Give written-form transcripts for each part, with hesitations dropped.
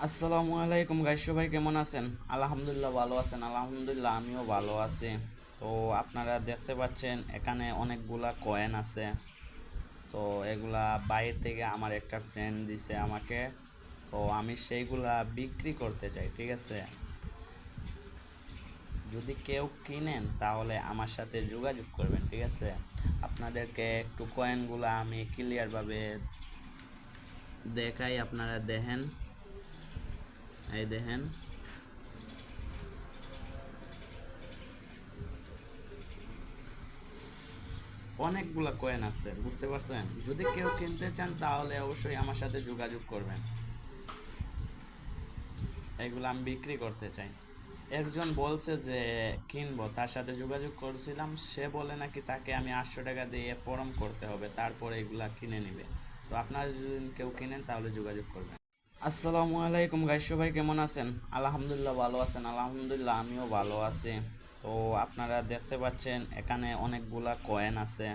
আসসালামু আলাইকুম গাইস, সবাই কেমন আছেন? আলহামদুলিল্লাহ ভালো আছেন? আলহামদুলিল্লাহ আমিও ভালো আছি। তো আপনারা দেখতে পাচ্ছেন এখানে অনেকগুলা কয়েন আছে। তো এগুলা বাইরে থেকে আমার একটা ফ্রেন্ড দিছে আমাকে। তো আমি সেইগুলা বিক্রি করতে চাই, ঠিক আছে? যদি কেউ কিনেন তাহলে আমার সাথে যোগাযোগ করবেন, ঠিক আছে? আপনাদেরকে একটু কয়েনগুলা আমি ক্লিয়ারভাবে দেখাই, আপনারা দেখেন। এই দেখেন, অনেকগুলা কয়েন আছে, বুঝতে পারছেন? যদি কেউ কিনতে চান তাহলে অবশ্যই আমার সাথে যোগাযোগ করবেন। এগুলো আমি বিক্রি করতে চাই। একজন বলছে যে কিনবো, তার সাথে যোগাযোগ করছিলাম, সে বলে নাকি তাকে আমি 800 টাকা দিয়ে ফর্ম করতে হবে, তারপরে এগুলা কিনে নিবে। তো আপনারা যদি কেউ কিনেন তাহলে যোগাযোগ করবেন। আসসালামু আলাইকুম গাইস, সবাই কেমন আছেন? আলহামদুলিল্লাহ ভালো আছেন? আলহামদুলিল্লাহ আমিও ভালো আছি। তো আপনারা দেখতে পাচ্ছেন এখানে অনেকগুলা কয়েন আছে।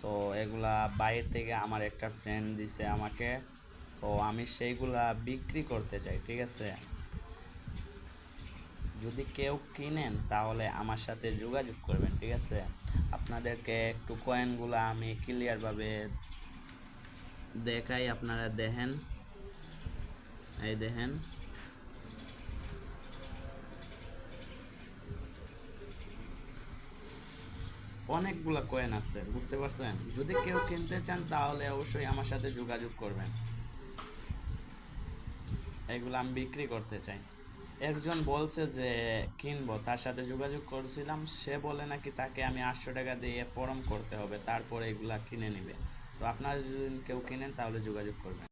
তো এগুলা বাইরে থেকে আমার একটা ফ্রেন্ড দিছে আমাকে। তো আমি সেইগুলা বিক্রি করতে চাই, ঠিক আছে? যদি কেউ কিনেন তাহলে আমার সাথে যোগাযোগ করবেন, ঠিক আছে? আপনাদেরকে একটু কয়েনগুলা আমি ক্লিয়ারভাবে দেখাই, আপনারা দেখেন। এই দেখেন, অনেকগুলা কয়েন আছে, বুঝতে পারছেন? যদি কেউ কিনতে চান তাহলে অবশ্যই আমার সাথে যোগাযোগ করবেন। এগুলো আমি বিক্রি করতে চাই। একজন বলছে যে কিনবো, তার সাথে যোগাযোগ করছিলাম, সে বলে নাকি তাকে আমি 800 টাকা দিয়ে ফর্ম করতে হবে, তারপরে এগুলা কিনে নিবে। তো আপনারা যদি কেউ কিনেন তাহলে যোগাযোগ করবেন।